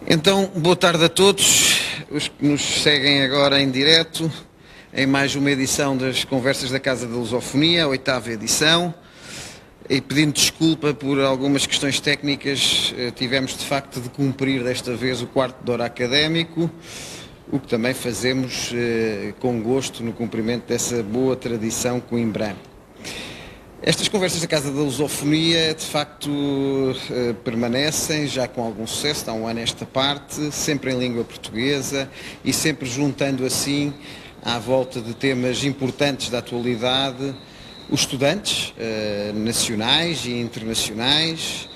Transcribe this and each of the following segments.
Então, boa tarde a todos os que nos seguem agora em direto em mais uma edição das Conversas da Casa da Lusofonia, a 8ª edição. E pedindo desculpa por algumas questões técnicas, tivemos de facto de cumprir desta vez o quarto de hora académico, o que também fazemos com gosto no cumprimento dessa boa tradição coimbrã. Estas conversas da Casa da Lusofonia, de facto, permanecem já com algum sucesso, há um ano esta parte, sempre em língua portuguesa e sempre juntando assim, à volta de temas importantes da atualidade, os estudantes nacionais e internacionais,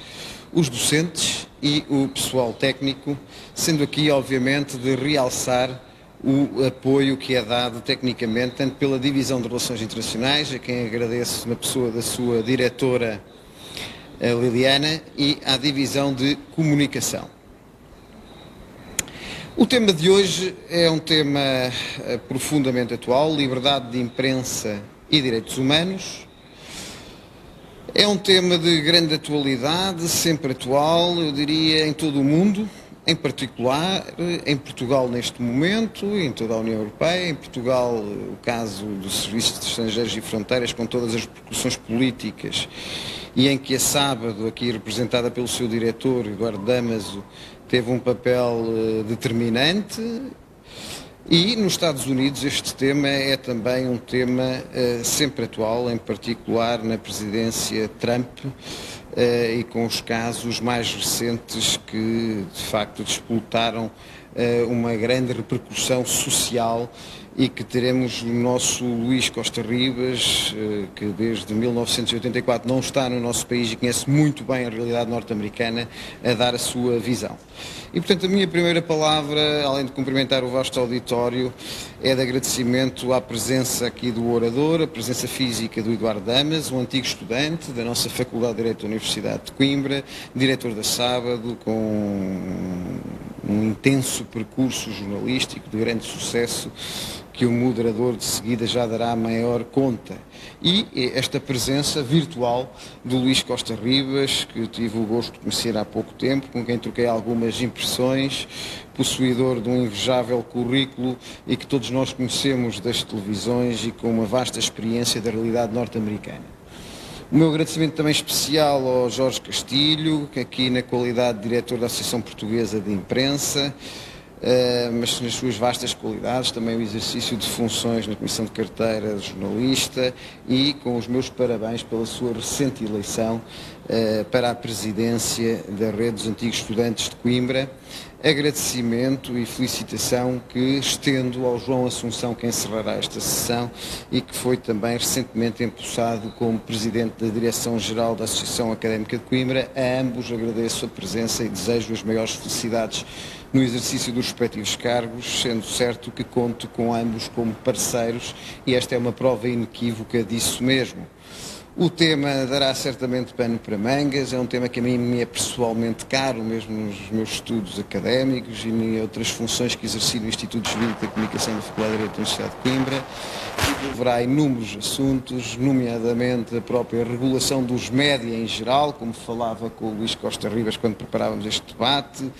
os docentes e o pessoal técnico, sendo aqui, obviamente, de realçar o apoio que é dado tecnicamente, tanto pela Divisão de Relações Internacionais, a quem agradeço na pessoa da sua diretora Liliana, e à Divisão de Comunicação. O tema de hoje é um tema profundamente atual, liberdade de imprensa e direitos humanos. É um tema de grande atualidade, sempre atual, eu diria, em todo o mundo. Em particular, em Portugal neste momento, em toda a União Europeia, em Portugal o caso do Serviço de Estrangeiros e Fronteiras com todas as repercussões políticas e em que a Sábado, aqui representada pelo seu diretor, Eduardo Damaso, teve um papel determinante. E nos Estados Unidos este tema é também um tema sempre atual, em particular na presidência Trump, e com os casos mais recentes que de facto disputaram uma grande repercussão social e que teremos o nosso Luís Costa Ribas, que desde 1984 não está no nosso país e conhece muito bem a realidade norte-americana, a dar a sua visão. E, portanto, a minha primeira palavra, além de cumprimentar o vasto auditório, é de agradecimento à presença aqui do orador, a presença física do Eduardo Damas, um antigo estudante da nossa Faculdade de Direito da Universidade de Coimbra, diretor da Sábado, com um intenso percurso jornalístico de grande sucesso, que o moderador de seguida já dará maior conta. E esta presença virtual do Luís Costa Ribas, que tive o gosto de conhecer há pouco tempo, com quem troquei algumas impressões, possuidor de um invejável currículo e que todos nós conhecemos das televisões e com uma vasta experiência da realidade norte-americana. O meu agradecimento também especial ao Jorge Castilho, que aqui na qualidade de diretor da Associação Portuguesa de Imprensa, mas nas suas vastas qualidades, também o exercício de funções na Comissão de Carteira de Jornalista e com os meus parabéns pela sua recente eleição para a presidência da Rede dos Antigos Estudantes de Coimbra. Agradecimento e felicitação que estendo ao João Assunção, que encerrará esta sessão e que foi também recentemente empossado como Presidente da Direção-Geral da Associação Académica de Coimbra. A ambos agradeço a presença e desejo as maiores felicidades no exercício dos respectivos cargos, sendo certo que conto com ambos como parceiros e esta é uma prova inequívoca disso mesmo. O tema dará certamente pano para mangas, é um tema que a mim me é pessoalmente caro, mesmo nos meus estudos académicos e em outras funções que exerci no Instituto Jurídico da Comunicação da Faculdade de Direito da Universidade de Coimbra. Haverá inúmeros assuntos, nomeadamente a própria regulação dos média em geral, como falava com o Luís Costa Ribas quando preparávamos este debate,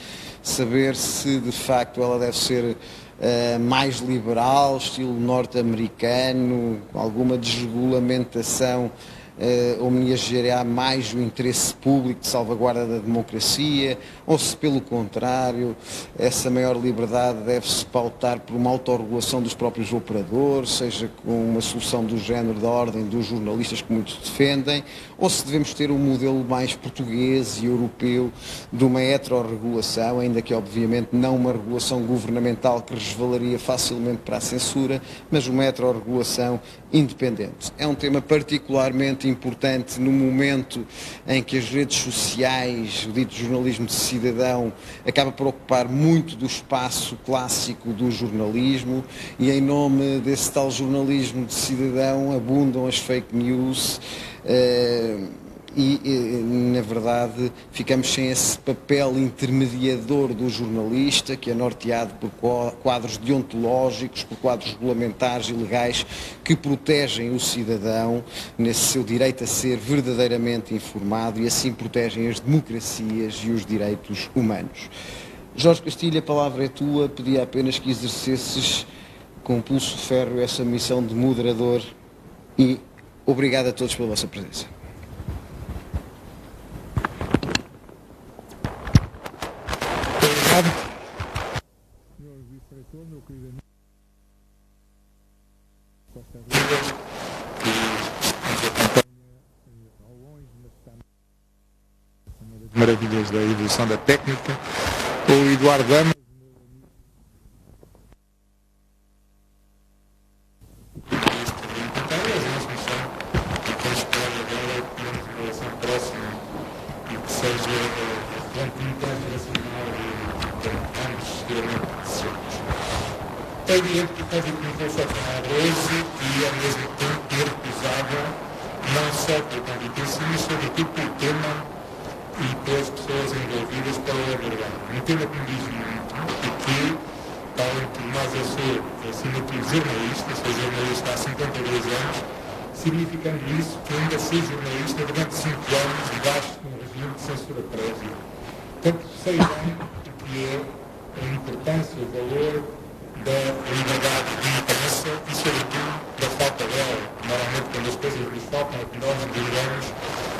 saber se de facto ela deve ser mais liberal, estilo norte-americano, com alguma desregulamentação, homenageará mais o interesse público de salvaguarda da democracia, ou se pelo contrário essa maior liberdade deve-se pautar por uma autorregulação dos próprios operadores, seja com uma solução do género da ordem dos jornalistas que muitos defendem, ou se devemos ter um modelo mais português e europeu de uma heterorregulação, ainda que obviamente não uma regulação governamental que resvalaria facilmente para a censura, mas uma heterorregulação independente. É um tema particularmente importante no momento em que as redes sociais, o dito jornalismo de cidadão, acaba por ocupar muito do espaço clássico do jornalismo e em nome desse tal jornalismo de cidadão abundam as fake news na verdade, ficamos sem esse papel intermediador do jornalista, que é norteado por quadros deontológicos, por quadros regulamentares e legais que protegem o cidadão nesse seu direito a ser verdadeiramente informado e assim protegem as democracias e os direitos humanos. Jorge Castilho, a palavra é tua. Pedia apenas que exercesses com pulso férreo essa missão de moderador e obrigado a todos pela vossa presença. Obrigado. Senhor Vice-Reitor, meu querido amigo Costa Rivas, que nos acompanha ao longe, mas está uma das maravilhas da evolução da técnica, o Eduardo Damas, é evidente que o Covid nos foi formado hoje e, ao mesmo tempo, é recusável não só pelo convite em si, mas sobretudo pelo tema e pelas pessoas envolvidas para o abordar. Um tema que me diz muito e que, além de nós, eu sou, acima de tudo, jornalista, sou jornalista há 52 anos, significando isso que ainda fui jornalista durante 5 anos debaixo de um regime de censura prévia. Portanto, sei bem o que é a importância, o valor da liberdade de imprensa e, sobretudo, da falta dela. Normalmente, quando as coisas nos faltam, é que nós divulgamos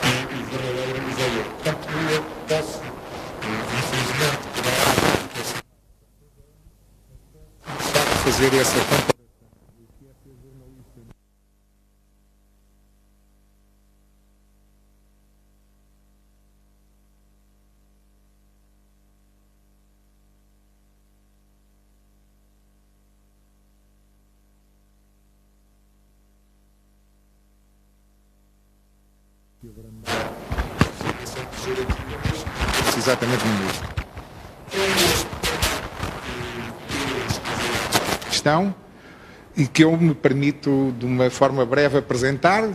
o verdadeiro valor. Portanto, eu posso, infelizmente, fazer essa comparação. Exatamente no mesmo. Questão e que eu me permito de uma forma breve apresentar,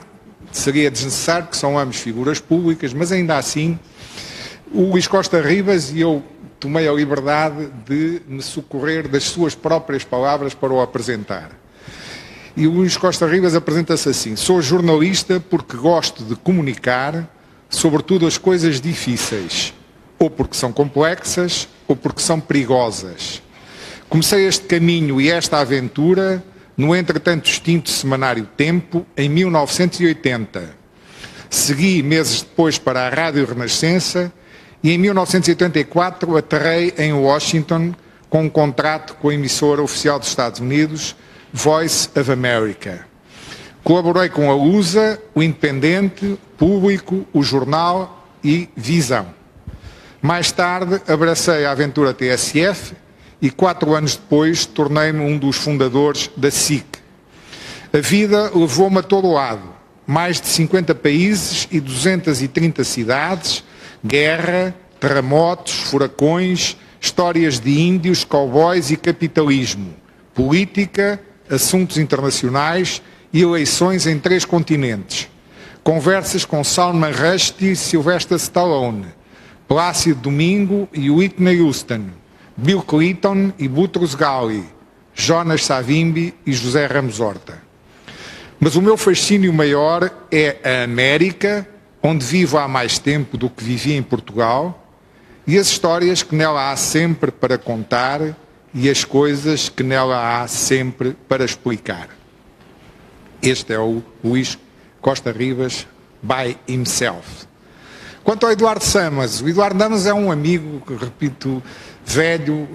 seria desnecessário porque são ambos figuras públicas, mas ainda assim o Luís Costa Rivas e eu tomei a liberdade de me socorrer das suas próprias palavras para o apresentar. E o Luís Costa Rivas apresenta-se assim: sou jornalista porque gosto de comunicar, sobretudo as coisas difíceis, ou porque são complexas, ou porque são perigosas. Comecei este caminho e esta aventura no entretanto extinto semanário Tempo, em 1980. Segui meses depois para a Rádio Renascença e em 1984 aterrei em Washington com um contrato com a emissora oficial dos Estados Unidos, Voice of America. Colaborei com a USA, o Independente, Público, o Jornal e Visão. Mais tarde abracei a aventura TSF e 4 anos depois tornei-me um dos fundadores da SIC. A vida levou-me a todo lado. Mais de 50 países e 230 cidades, guerra, terremotos, furacões, histórias de índios, cowboys e capitalismo, política, assuntos internacionais e eleições em 3 continentes. Conversas com Salman Rushdie e Sylvester Stallone, Plácido Domingo e Whitney Houston, Bill Clinton e Boutros Ghali, Jonas Savimbi e José Ramos Horta. Mas o meu fascínio maior é a América, onde vivo há mais tempo do que vivi em Portugal, e as histórias que nela há sempre para contar e as coisas que nela há sempre para explicar. Este é o Luís Costa Rivas by himself. Quanto ao Eduardo Damas, o Eduardo Damas é um amigo, repito, velho,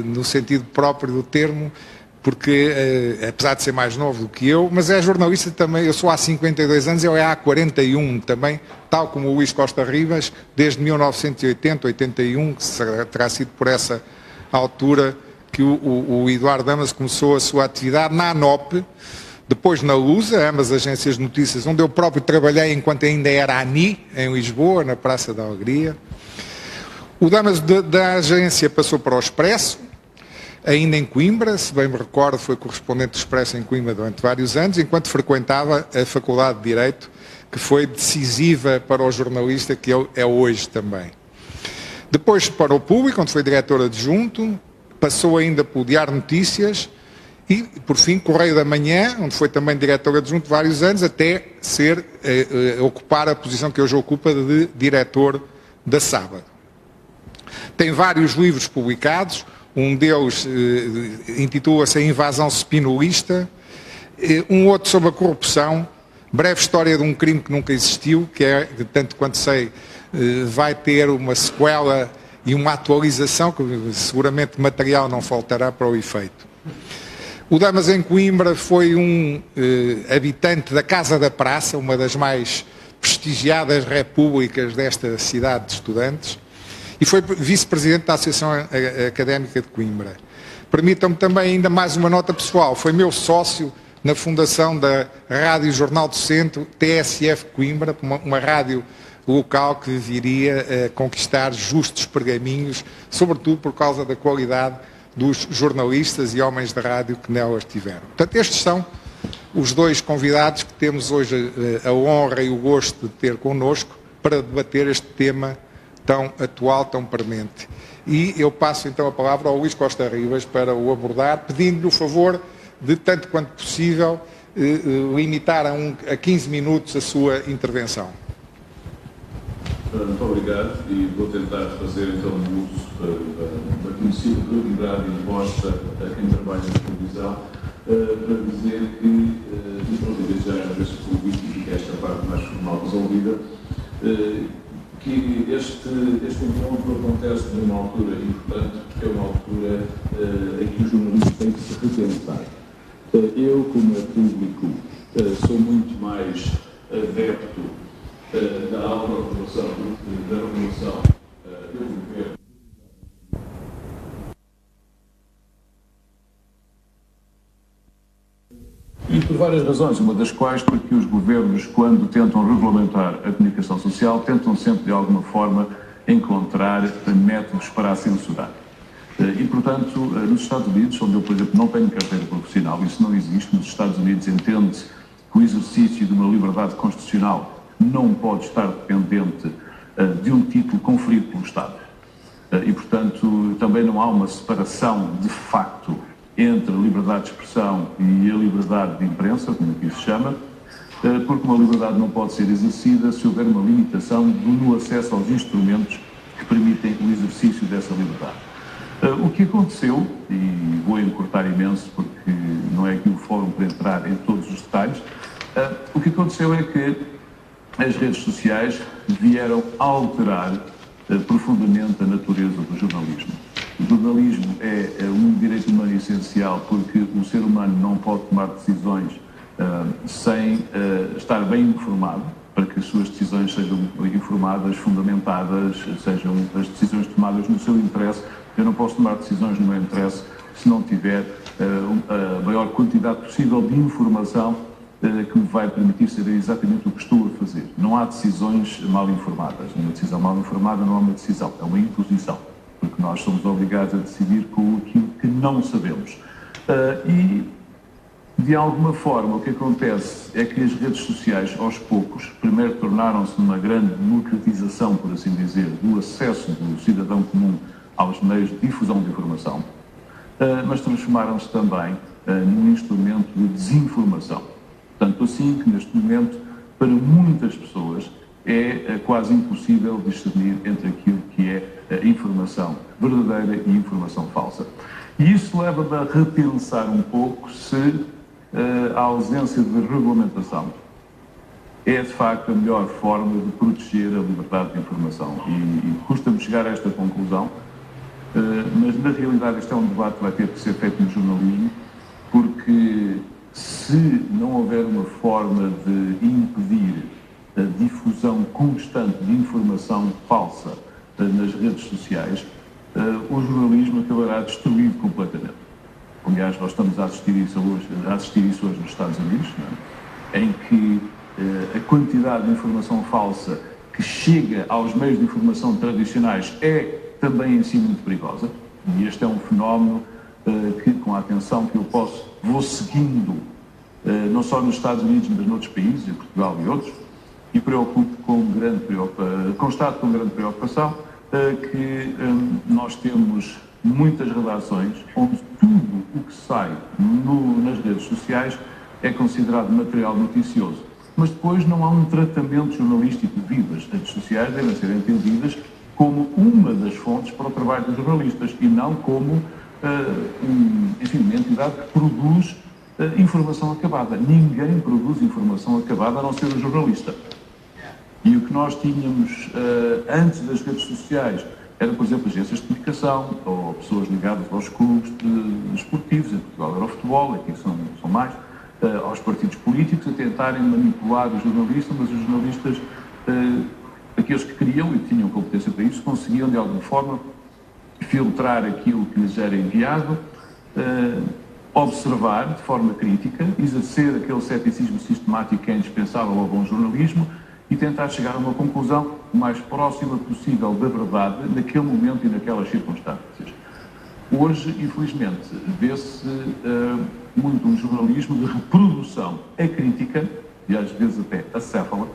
no sentido próprio do termo, porque, apesar de ser mais novo do que eu, mas é jornalista também. Eu sou há 52 anos, ele é há 41 também, tal como o Luís Costa Rivas, desde 1980, 81, que terá sido por essa altura que o Eduardo Damas começou a sua atividade na ANOP, depois na Lusa, ambas agências de notícias, onde eu próprio trabalhei enquanto ainda era ANI, em Lisboa, na Praça da Alegria. O Damas da agência passou para o Expresso, ainda em Coimbra, se bem me recordo, foi correspondente do Expresso em Coimbra durante vários anos, enquanto frequentava a Faculdade de Direito, que foi decisiva para o jornalista que ele é hoje também. Depois para o Público, onde foi diretor adjunto, passou ainda pelo Diário Notícias e, por fim, Correio da Manhã, onde foi também diretor adjunto vários anos, até ocupar a posição que hoje ocupa de diretor da Sábado. Tem vários livros publicados, um deles intitula-se A Invasão Spinolista, um outro sobre a corrupção, Breve História de um Crime que Nunca Existiu, que é, tanto quanto sei, vai ter uma sequela e uma atualização, que seguramente material não faltará para o efeito. O Damas em Coimbra foi um habitante da Casa da Praça, uma das mais prestigiadas repúblicas desta cidade de estudantes, e foi vice-presidente da Associação Académica de Coimbra. Permitam-me também ainda mais uma nota pessoal. Foi meu sócio na fundação da Rádio Jornal do Centro, TSF Coimbra, uma rádio local que viria a conquistar justos pergaminhos, sobretudo por causa da qualidade dos jornalistas e homens de rádio que nela estiveram. Portanto, estes são os dois convidados que temos hoje a honra e o gosto de ter connosco para debater este tema tão atual, tão premente. E eu passo então a palavra ao Luís Costa Ribas para o abordar, pedindo-lhe o favor de, tanto quanto possível, limitar a 15 minutos a sua intervenção. Muito obrigado e vou tentar fazer então uso da conhecida credibilidade imposta a quem trabalha na televisão para dizer que, e pronto, já agradeço o convite e fica esta parte mais formal resolvida, que este encontro acontece numa altura importante, porque é uma altura em que os jornalistas têm que se repensar. Eu, como é público, sou muito mais adepto da autorregulação, da regulação do governo. E por várias razões, uma das quais porque os governos, quando tentam regulamentar a comunicação social, tentam sempre de alguma forma encontrar métodos para a censurar. E, portanto, nos Estados Unidos, onde eu, por exemplo, não tenho carteira profissional, isso não existe, nos Estados Unidos entende-se que o exercício de uma liberdade constitucional não pode estar dependente de um título conferido pelo Estado. E, portanto, também não há uma separação de facto entre a liberdade de expressão e a liberdade de imprensa, como aqui se chama, porque uma liberdade não pode ser exercida se houver uma limitação no acesso aos instrumentos que permitem o exercício dessa liberdade. O que aconteceu, e vou encurtar imenso porque não é aqui o fórum para entrar em todos os detalhes, o que aconteceu é que as redes sociais vieram alterar profundamente a natureza do jornalismo. O jornalismo é um direito humano essencial porque o ser humano não pode tomar decisões sem estar bem informado, para que as suas decisões sejam informadas, fundamentadas, sejam as decisões tomadas no seu interesse. Eu não posso tomar decisões no meu interesse se não tiver a maior quantidade possível de informação que me vai permitir saber exatamente o que estou a fazer. Não há decisões mal informadas. Uma decisão mal informada não é uma decisão, é uma imposição, porque nós somos obrigados a decidir com aquilo que não sabemos. E, de alguma forma, o que acontece é que as redes sociais, aos poucos, primeiro tornaram-se numa grande democratização, por assim dizer, do acesso do cidadão comum aos meios de difusão de informação, mas transformaram-se também num instrumento de desinformação. Tanto assim que, neste momento, para muitas pessoas, é quase impossível discernir entre aquilo que é informação verdadeira e informação falsa. E isso leva-me a repensar um pouco se a ausência de regulamentação é, de facto, a melhor forma de proteger a liberdade de informação. E custa-me chegar a esta conclusão, mas, na realidade, este é um debate que vai ter que ser feito no jornalismo, porque se não houver uma forma de impedir a difusão constante de informação falsa nas redes sociais, o jornalismo acabará destruído completamente. Aliás, nós estamos a assistir isso hoje nos Estados Unidos, não é? Em que a quantidade de informação falsa que chega aos meios de informação tradicionais é também em si muito perigosa. E este é um fenómeno que, com a atenção que eu vou seguindo, não só nos Estados Unidos, mas noutros países, em Portugal e outros, e constato com grande preocupação que nós temos muitas redações onde tudo o que sai nas redes sociais é considerado material noticioso. Mas depois não há um tratamento jornalístico devido. As redes sociais devem ser entendidas como uma das fontes para o trabalho dos jornalistas e não como uma entidade que produz informação acabada. Ninguém produz informação acabada a não ser o jornalista. E o que nós tínhamos antes das redes sociais era, por exemplo, agências de comunicação ou pessoas ligadas aos clubes esportivos, em Portugal era o futebol, aqui são mais, aos partidos políticos, a tentarem manipular o jornalista, mas os jornalistas, aqueles que queriam e tinham competência para isso, conseguiam de alguma forma filtrar aquilo que lhes era enviado, observar de forma crítica, exercer aquele ceticismo sistemático que é indispensável ao bom jornalismo e tentar chegar a uma conclusão o mais próxima possível da verdade naquele momento e naquelas circunstâncias. Hoje, infelizmente, vê-se muito um jornalismo de reprodução acrítica, e às vezes até acéfala,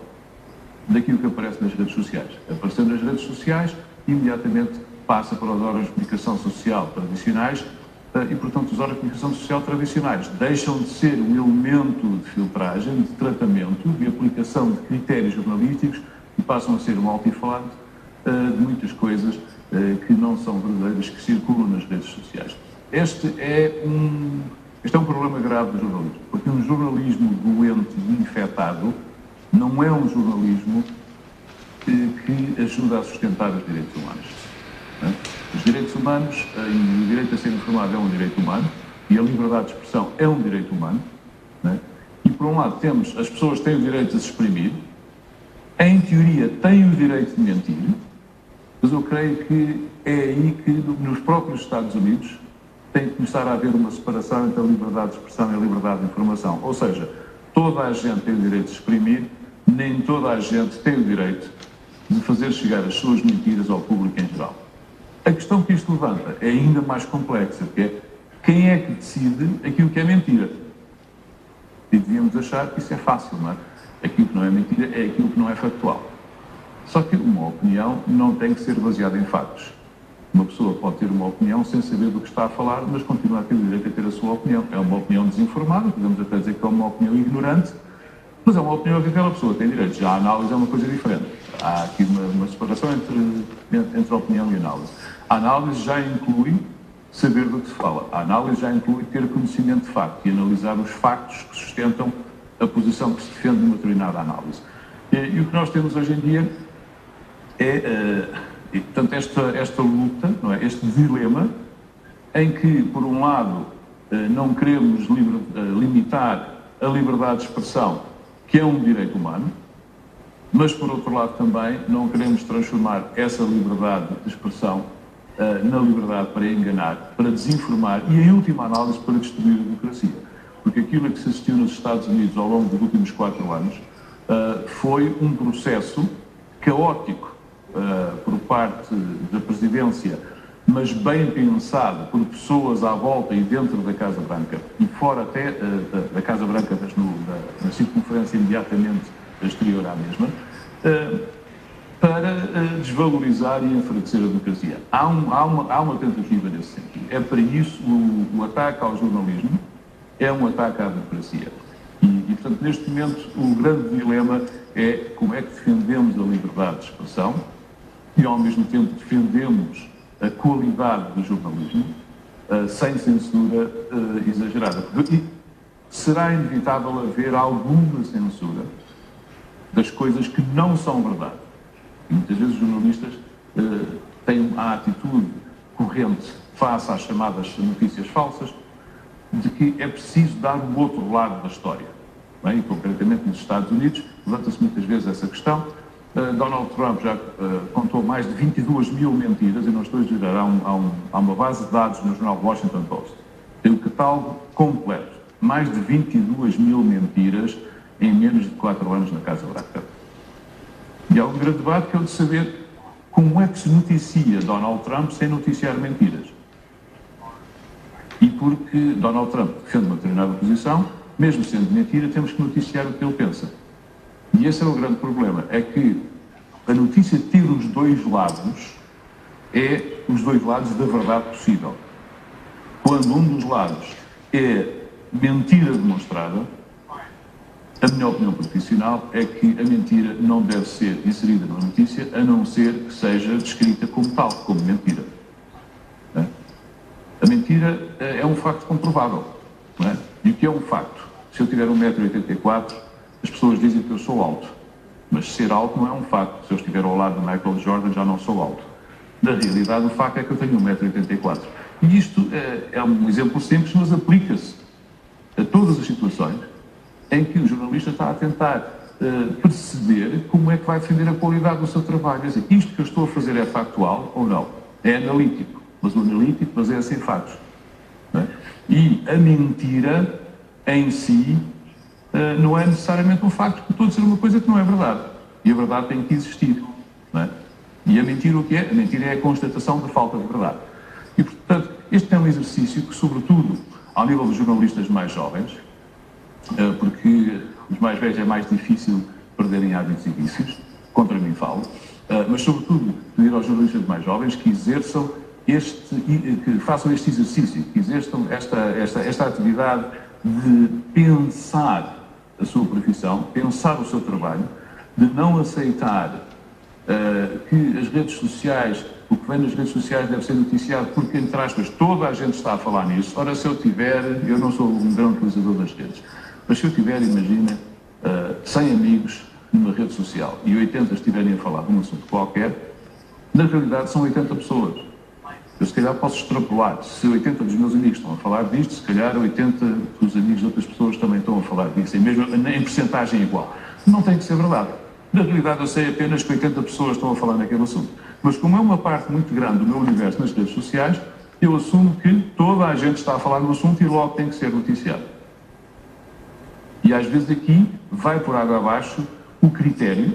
daquilo que aparece nas redes sociais. Aparecendo nas redes sociais, imediatamente passa para os órgãos de comunicação social tradicionais e, portanto, os órgãos de comunicação social tradicionais deixam de ser um elemento de filtragem, de tratamento, de aplicação de critérios jornalísticos e passam a ser um altifalante de muitas coisas que não são verdadeiras, que circulam nas redes sociais. Este é um problema grave do jornalismo, porque um jornalismo doente e infectado não é um jornalismo que ajuda a sustentar os direitos humanos. Não é? Os direitos humanos, e o direito a ser informado é um direito humano, e a liberdade de expressão é um direito humano. Não é? E, por um lado, temos as pessoas que têm o direito de se exprimir, em teoria têm o direito de mentir, mas eu creio que é aí que, nos próprios Estados Unidos, tem que começar a haver uma separação entre a liberdade de expressão e a liberdade de informação. Ou seja, toda a gente tem o direito de se exprimir, nem toda a gente tem o direito de fazer chegar as suas mentiras ao público em geral. A questão que isto levanta é ainda mais complexa, que é quem é que decide aquilo que é mentira? E devíamos achar que isso é fácil, não é? Aquilo que não é mentira é aquilo que não é factual. Só que uma opinião não tem que ser baseada em factos. Uma pessoa pode ter uma opinião sem saber do que está a falar, mas continua a ter o direito a ter a sua opinião. É uma opinião desinformada, podemos até dizer que é uma opinião ignorante, mas é uma opinião que aquela pessoa tem direito. Já a análise é uma coisa diferente. Há aqui uma separação entre opinião e análise. A análise já inclui saber do que se fala. A análise já inclui ter conhecimento de facto e analisar os factos que sustentam a posição que se defende numa determinada análise. E o que nós temos hoje em dia é, portanto, esta luta, não é? Este dilema, em que, por um lado, não queremos limitar a liberdade de expressão, que é um direito humano, mas, por outro lado, também não queremos transformar essa liberdade de expressão na liberdade para enganar, para desinformar e, em última análise, para destruir a democracia. Porque aquilo a que se assistiu nos Estados Unidos ao longo dos últimos 4 anos foi um processo caótico por parte da presidência, mas bem pensado por pessoas à volta e dentro da Casa Branca e fora até da Casa Branca, mas na circunferência imediatamente exterior à mesma, para desvalorizar e enfraquecer a democracia. Há uma tentativa nesse sentido. É para isso o ataque ao jornalismo é um ataque à democracia. E, portanto, neste momento, o grande dilema é como é que defendemos a liberdade de expressão e, ao mesmo tempo, defendemos a qualidade do jornalismo sem censura exagerada. Porque será inevitável haver alguma censura das coisas que não são verdade. E muitas vezes os jornalistas têm a atitude corrente face às chamadas notícias falsas de que é preciso dar o outro lado da história. Bem, e concretamente nos Estados Unidos, levanta-se muitas vezes essa questão. Donald Trump já contou mais de 22 mil mentiras, e não estou a exagerar, há uma base de dados no jornal Washington Post. Tem o catálogo completo. Mais de 22 mil mentiras em menos de 4 anos na Casa Branca. E há um grande debate que é o de saber como é que se noticia Donald Trump sem noticiar mentiras. E porque Donald Trump defende uma determinada posição, mesmo sendo mentira, temos que noticiar o que ele pensa. E esse é o grande problema, é que a notícia ter os dois lados é os dois lados da verdade possível. Quando um dos lados é mentira demonstrada, A minha opinião profissional é que a mentira não deve ser inserida numa notícia, a não ser que seja descrita como tal, como mentira. Não é? A mentira é um facto comprovável. Não é? E o que é um facto? Se eu tiver 1,84 m, as pessoas dizem que eu sou alto. Mas ser alto não é um facto. Se eu estiver ao lado de Michael Jordan, já não sou alto. Na realidade, o facto é que eu tenho 1,84 m. E isto é um exemplo simples, mas aplica-se a todas as situações em que o jornalista está a tentar perceber como é que vai defender a qualidade do seu trabalho. Quer dizer, isto que eu estou a fazer é factual ou não? É analítico, mas o analítico baseia-se em factos. Não é? E a mentira em si não é necessariamente um facto, porque estou a dizer uma coisa que não é verdade. E a verdade tem que existir. Não é? E a mentira o que é? A mentira é a constatação da falta de verdade. E, portanto, este é um exercício que, sobretudo, ao nível dos jornalistas mais jovens, porque os mais velhos é mais difícil perderem hábitos e vícios, contra mim falo, mas sobretudo pedir aos jornalistas mais jovens que exerçam que façam este exercício, que exerçam esta atividade de pensar a sua profissão, pensar o seu trabalho, de não aceitar que as redes sociais, o que vem nas redes sociais deve ser noticiado porque, entre aspas, toda a gente está a falar nisso. Ora, se eu tiver, eu não sou um grande utilizador das redes, mas se eu tiver, imagina, 100 amigos numa rede social e 80 estiverem a falar de um assunto qualquer, na realidade são 80 pessoas. Eu se calhar posso extrapolar. Se 80 dos meus amigos estão a falar disto, se calhar 80 dos amigos de outras pessoas também estão a falar disso, e mesmo em percentagem igual. Não tem que ser verdade. Na realidade eu sei apenas que 80 pessoas estão a falar naquele assunto. Mas como é uma parte muito grande do meu universo nas redes sociais, eu assumo que toda a gente está a falar no assunto e logo tem que ser noticiado. E às vezes aqui vai por água abaixo o critério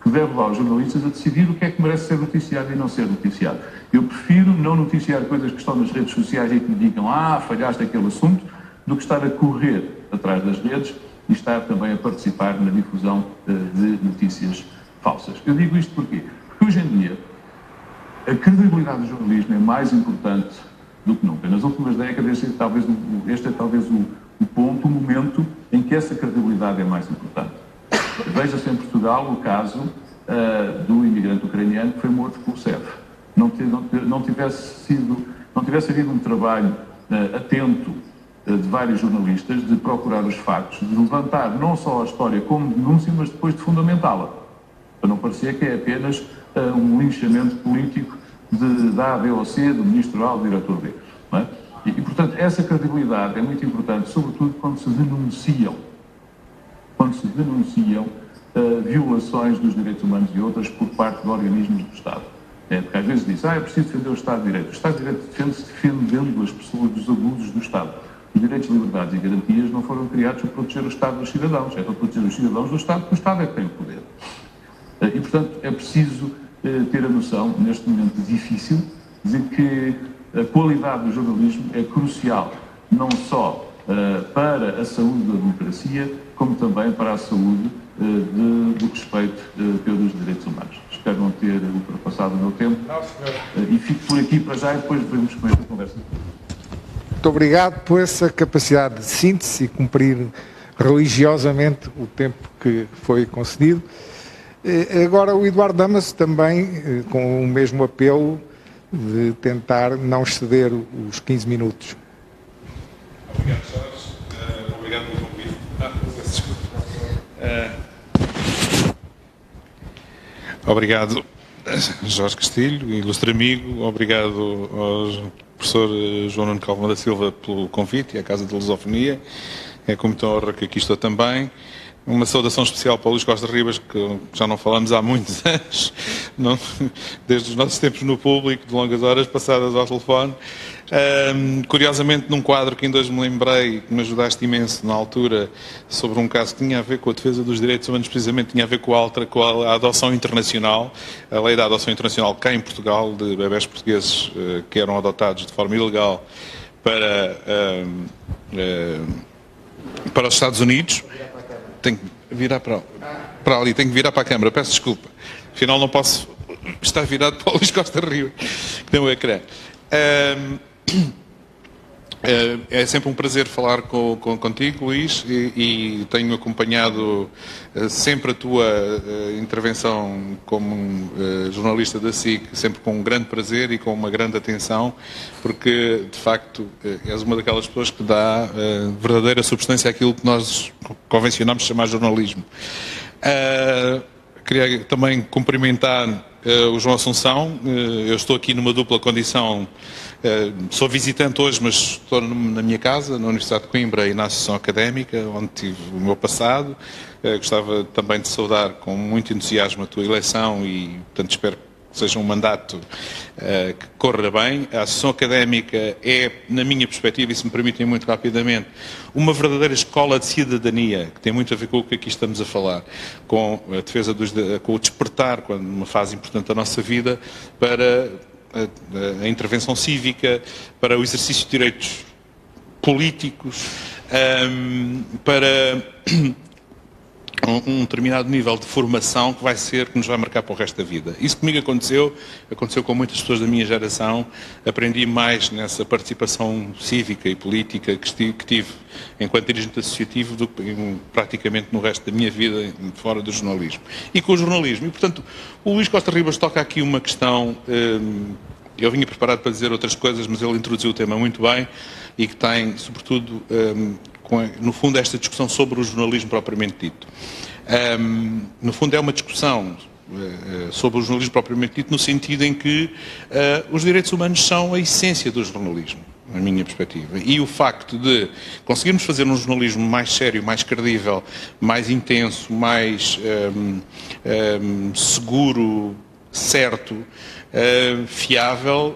que deve levar os jornalistas a decidir o que é que merece ser noticiado e não ser noticiado. Eu prefiro não noticiar coisas que estão nas redes sociais e que me digam falhaste aquele assunto, do que estar a correr atrás das redes e estar também a participar na difusão de notícias falsas. Eu digo isto porquê? Porque hoje em dia a credibilidade do jornalismo é mais importante do que nunca. Nas últimas décadas este é talvez o ponto, o momento em que essa credibilidade é mais importante. Veja-se em Portugal o caso do imigrante ucraniano que foi morto pelo CEF. Não tivesse havido um trabalho atento de vários jornalistas de procurar os factos, de levantar não só a história como denúncia, mas depois de fundamentá-la, para não parecer que é apenas um linchamento político da A, B ou C, do ministro A ou do diretor B. Não é? E, portanto, essa credibilidade é muito importante, sobretudo quando se denunciam violações dos direitos humanos e outras por parte de organismos do Estado. Porque às vezes diz, é preciso defender o Estado de Direito. O Estado de Direito defende-se defendendo as pessoas dos abusos do Estado. Os direitos, liberdades e garantias não foram criados para proteger o Estado dos cidadãos, é para proteger os cidadãos do Estado, porque o Estado é que tem o poder. E, portanto, é preciso ter a noção, neste momento difícil, de que a qualidade do jornalismo é crucial, não só para a saúde da democracia, como também para a saúde do respeito pelos direitos humanos. Espero não ter ultrapassado o meu tempo. E fico por aqui para já e depois vemos como é que a conversa. Muito obrigado por essa capacidade de síntese e cumprir religiosamente o tempo que foi concedido. Agora o Eduardo Damaso também com o mesmo apelo de tentar não exceder os 15 minutos. Obrigado, Jorge. Obrigado pelo convite. Desculpa. Obrigado, Jorge Castilho, ilustre amigo. Obrigado ao professor João Nuno Calvo da Silva pelo convite e à Casa de Lusofonia. É com muita honra que aqui estou também. Uma saudação especial para o Luís Costa Ribas, que já não falamos há muitos anos, desde os nossos tempos no público, de longas horas passadas ao telefone. Curiosamente, num quadro que ainda hoje me lembrei, que me ajudaste imenso na altura, sobre um caso que tinha a ver com a defesa dos direitos humanos, precisamente tinha a ver com a adoção internacional, a lei da adoção internacional cá em Portugal, de bebés portugueses que eram adotados de forma ilegal para os Estados Unidos. Tenho que virar para ali, tenho que virar para a câmara, peço desculpa. Afinal não posso estar virado para o Luís Costa Rio, que tem o ecrã. É sempre um prazer falar contigo, Luís, e tenho acompanhado sempre a tua intervenção como jornalista da SIC, sempre com um grande prazer e com uma grande atenção, porque, de facto, és uma daquelas pessoas que dá verdadeira substância àquilo que nós convencionamos chamar jornalismo. Queria também cumprimentar o João Assunção. Eu estou aqui numa dupla condição. Sou visitante hoje, mas estou na minha casa, na Universidade de Coimbra e na Associação Académica, onde tive o meu passado. Gostava também de saudar com muito entusiasmo a tua eleição e, portanto, espero que seja um mandato que corra bem. A Associação Académica é, na minha perspectiva, e se me permitem muito rapidamente, uma verdadeira escola de cidadania, que tem muito a ver com o que aqui estamos a falar, com a defesa com o despertar, quando numa fase importante da nossa vida, para a intervenção cívica, para o exercício de direitos políticos, para um determinado nível de formação que nos vai marcar para o resto da vida. Isso comigo aconteceu com muitas pessoas da minha geração. Aprendi mais nessa participação cívica e política que tive enquanto dirigente associativo do que praticamente no resto da minha vida fora do jornalismo. E com o jornalismo. E, portanto, o Luís Costa Ribas toca aqui uma questão. Eu vinha preparado para dizer outras coisas, mas ele introduziu o tema muito bem e que tem, sobretudo, no fundo, esta discussão sobre o jornalismo propriamente dito. No fundo, é uma discussão sobre o jornalismo propriamente dito, no sentido em que os direitos humanos são a essência do jornalismo, na minha perspectiva. E o facto de conseguirmos fazer um jornalismo mais sério, mais credível, mais intenso, mais seguro, certo, fiável,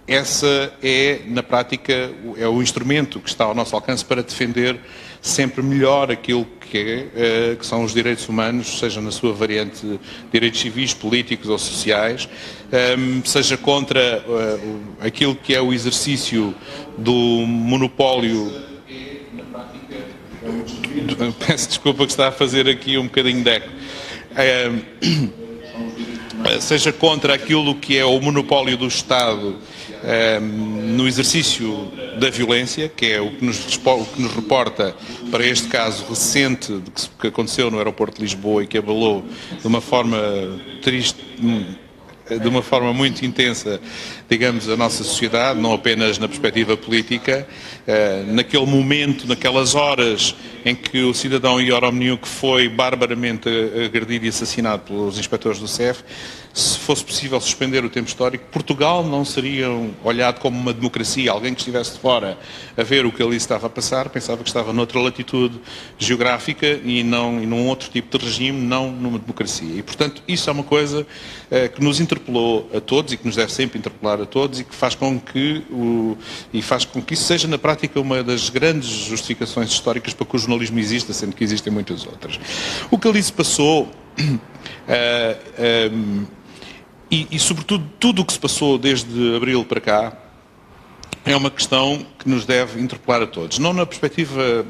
essa é, na prática, é o instrumento que está ao nosso alcance para defender sempre melhor aquilo que são os direitos humanos, seja na sua variante direitos civis, políticos ou sociais, seja contra aquilo que é o exercício do monopólio. Peço desculpa que está a fazer aqui um bocadinho de eco. Seja contra aquilo que é o monopólio do Estado no exercício da violência, que é o que nos reporta para este caso recente que aconteceu no aeroporto de Lisboa e que abalou de uma forma triste, de uma forma muito intensa, digamos, a nossa sociedade, não apenas na perspectiva política. Naquele momento, naquelas horas em que o cidadão Ioromniuk foi barbaramente agredido e assassinado pelos inspectores do CEF, se fosse possível suspender o tempo histórico, Portugal não seria olhado como uma democracia. Alguém que estivesse de fora a ver o que ali estava a passar pensava que estava noutra latitude geográfica e num outro tipo de regime, não numa democracia. E, portanto, isso é uma coisa que nos interpelou a todos e que nos deve sempre interpelar a todos e que faz com que isso seja, na prática, uma das grandes justificações históricas para que o jornalismo exista, sendo que existem muitas outras. O que ali se passou... E, sobretudo, tudo o que se passou desde abril para cá é uma questão que nos deve interpelar a todos. Não na perspectiva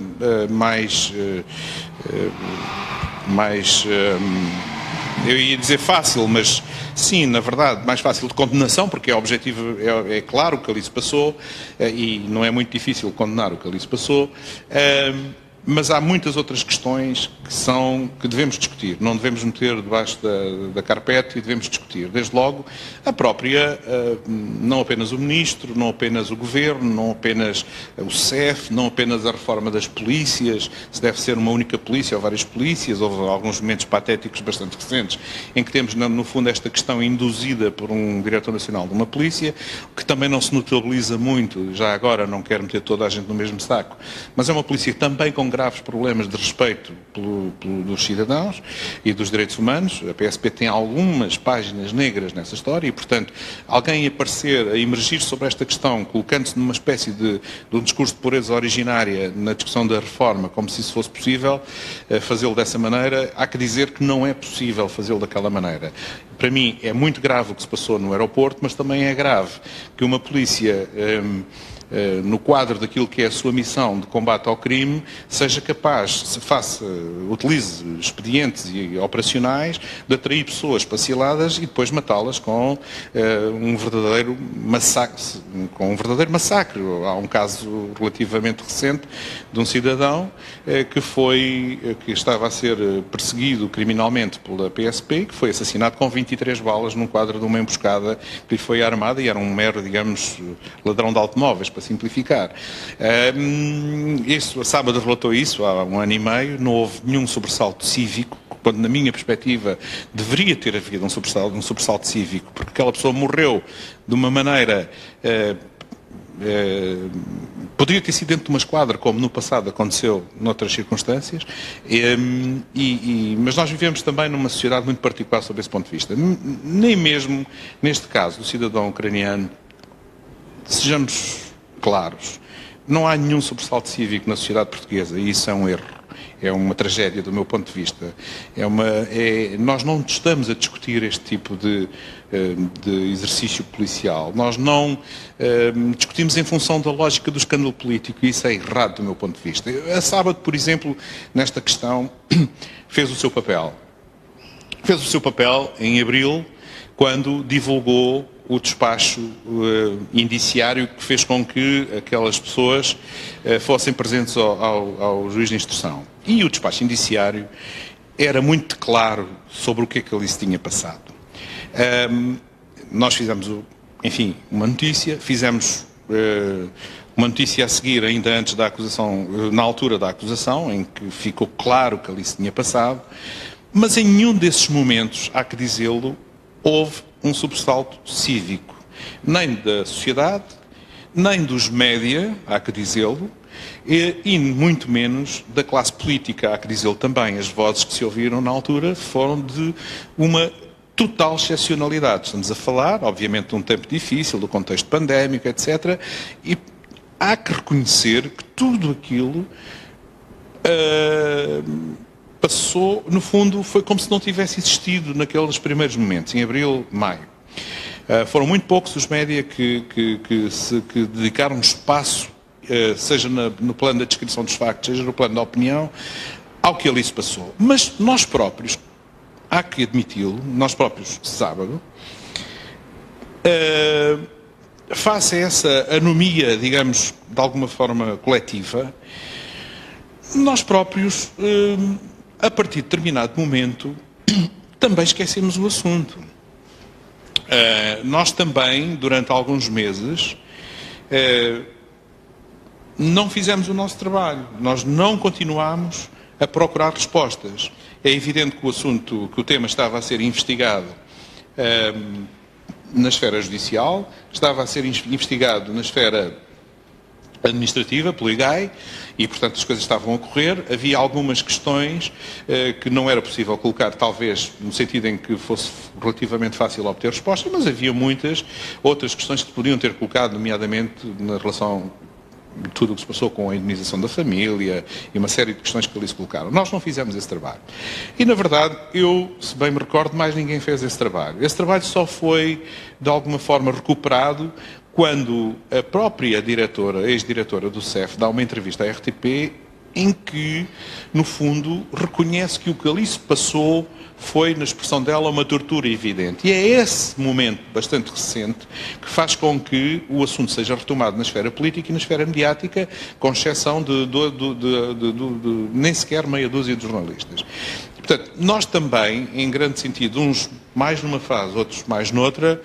eu ia dizer fácil, mas sim, na verdade, mais fácil de condenação, porque é claro o que ali se passou e não é muito difícil condenar o que ali se passou. Mas há muitas outras questões que devemos discutir. Não devemos meter debaixo da carpete e devemos discutir. Desde logo, a própria, não apenas o Ministro, não apenas o Governo, não apenas o CEF, não apenas a reforma das polícias, se deve ser uma única polícia ou várias polícias. Houve alguns momentos patéticos bastante recentes em que temos, no fundo, esta questão induzida por um Diretor Nacional de uma polícia, que também não se notabiliza muito, já agora não quero meter toda a gente no mesmo saco, mas é uma polícia também com graves problemas de respeito dos cidadãos e dos direitos humanos. A PSP tem algumas páginas negras nessa história e, portanto, alguém aparecer a emergir sobre esta questão, colocando-se numa espécie de um discurso de pureza originária na discussão da reforma, como se isso fosse possível, fazê-lo dessa maneira, há que dizer que não é possível fazê-lo daquela maneira. Para mim é muito grave o que se passou no aeroporto, mas também é grave que uma polícia no quadro daquilo que é a sua missão de combate ao crime, seja capaz, utilize expedientes e operacionais de atrair pessoas paciladas e depois matá-las com um verdadeiro massacre. Há um caso relativamente recente de um cidadão que estava a ser perseguido criminalmente pela PSP, que foi assassinado com 23 balas num quadro de uma emboscada que lhe foi armada e era um mero, digamos, ladrão de automóveis, para simplificar. A Sábado relatou isso há 1 ano e meio, não houve nenhum sobressalto cívico, quando na minha perspectiva deveria ter havido um sobressalto cívico, porque aquela pessoa morreu de uma maneira... poderia ter sido dentro de uma esquadra, como no passado aconteceu noutras circunstâncias, mas nós vivemos também numa sociedade muito particular sob esse ponto de vista. Nem mesmo neste caso do cidadão ucraniano, sejamos claros, não há nenhum sobressalto cívico na sociedade portuguesa e isso é um erro. É uma tragédia do meu ponto de vista. Nós não estamos a discutir este tipo de exercício policial. Nós não discutimos em função da lógica do escândalo político e isso é errado do meu ponto de vista. A Sábado, por exemplo, nesta questão, fez o seu papel. Fez o seu papel em abril, quando divulgou o despacho indiciário que fez com que aquelas pessoas fossem presentes ao juiz de instrução. E o despacho indiciário era muito claro sobre o que é que ali se tinha passado. Nós fizemos, uma notícia, fizemos uma notícia a seguir, ainda antes da acusação, na altura da acusação, em que ficou claro que ali se tinha passado, mas em nenhum desses momentos, há que dizê-lo, houve um sobressalto cívico, nem da sociedade, nem dos média, há que dizê-lo, e muito menos da classe política, há que dizê-lo também. As vozes que se ouviram na altura foram de uma total excepcionalidade. Estamos a falar, obviamente, de um tempo difícil, do contexto pandémico, etc. E há que reconhecer que tudo aquilo passou, no fundo, foi como se não tivesse existido naqueles primeiros momentos, em abril, maio. Foram muito poucos os média que dedicaram espaço, seja no plano da descrição dos factos, seja no plano da opinião, ao que ali se passou. Mas nós próprios, há que admiti-lo, nós próprios, Sábado, face a essa anomia, digamos, de alguma forma coletiva, nós próprios, a partir de determinado momento, também esquecemos o assunto. Nós também, durante alguns meses, não fizemos o nosso trabalho. Nós não continuámos a procurar respostas. É evidente que o tema estava a ser investigado na esfera judicial, estava a ser investigado na esfera administrativa, pelo IGAI, e, portanto, as coisas estavam a correr. Havia algumas questões que não era possível colocar, talvez, no sentido em que fosse relativamente fácil obter resposta, mas havia muitas outras questões que poderiam ter colocado, nomeadamente na relação de tudo o que se passou com a indemnização da família e uma série de questões que ali se colocaram. Nós não fizemos esse trabalho. E, na verdade, eu, se bem me recordo, mais ninguém fez esse trabalho. Esse trabalho só foi, de alguma forma, recuperado quando a própria ex-diretora do CEF, dá uma entrevista à RTP em que, no fundo, reconhece que o que ali se passou foi, na expressão dela, uma tortura evidente. E é esse momento bastante recente que faz com que o assunto seja retomado na esfera política e na esfera mediática, com exceção de nem sequer meia dúzia de jornalistas. Portanto, nós também, em grande sentido, uns mais numa fase, outros mais noutra,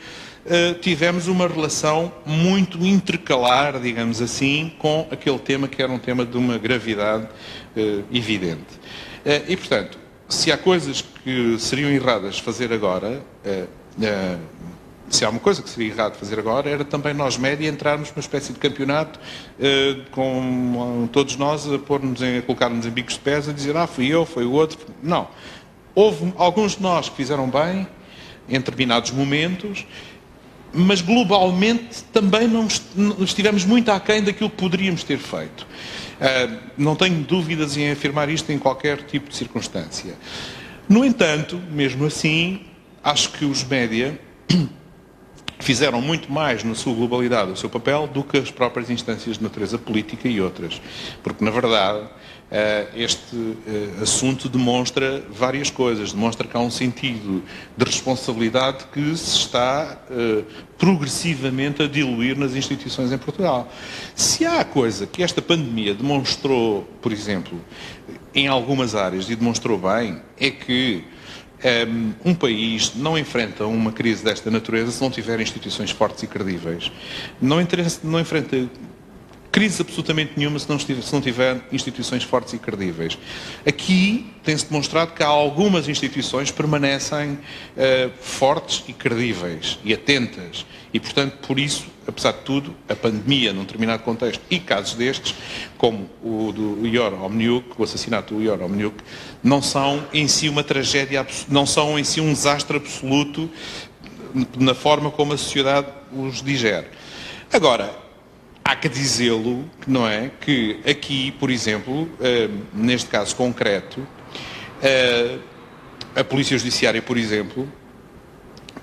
tivemos uma relação muito intercalar, digamos assim, com aquele tema que era um tema de uma gravidade evidente. E, portanto, se há coisas que seriam erradas fazer agora, se há uma coisa que seria errado fazer agora, era também nós, média, entrarmos numa espécie de campeonato com todos nós a colocar-nos em bicos de pés, a dizer, fui eu, foi o outro. Não. Houve alguns de nós que fizeram bem em determinados momentos, mas globalmente também não estivemos muito aquém daquilo que poderíamos ter feito. Não tenho dúvidas em afirmar isto em qualquer tipo de circunstância. No entanto, mesmo assim, acho que os média que fizeram muito mais na sua globalidade o seu papel do que as próprias instâncias de natureza política e outras. Porque, na verdade, este assunto demonstra várias coisas. Demonstra que há um sentido de responsabilidade que se está progressivamente a diluir nas instituições em Portugal. Se há coisa que esta pandemia demonstrou, por exemplo, em algumas áreas, e demonstrou bem, é que um país não enfrenta uma crise desta natureza se não tiver instituições fortes e credíveis. Não enfrenta crise absolutamente nenhuma se não tiver instituições fortes e credíveis. Aqui tem-se demonstrado que há algumas instituições que permanecem fortes e credíveis e atentas. E, portanto, por isso, apesar de tudo, a pandemia, num determinado contexto, e casos destes, como o do Ior Omniuk, o assassinato do Ior Omniuk, não são em si uma tragédia, não são em si um desastre absoluto na forma como a sociedade os digere. Agora, há que dizê-lo, não é, que aqui, por exemplo, neste caso concreto, a Polícia Judiciária, por exemplo,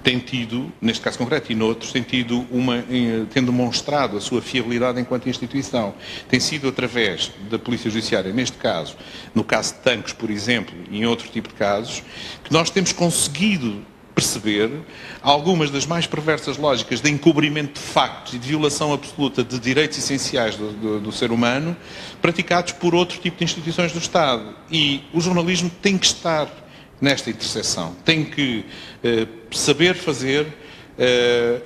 tem tido, neste caso concreto e noutros, tem demonstrado a sua fiabilidade enquanto instituição. Tem sido através da Polícia Judiciária, neste caso, no caso de Tancos, por exemplo, e em outro tipo de casos, que nós temos conseguido perceber algumas das mais perversas lógicas de encobrimento de factos e de violação absoluta de direitos essenciais do ser humano praticados por outro tipo de instituições do Estado. E o jornalismo tem que estar nesta interseção, tem que saber fazer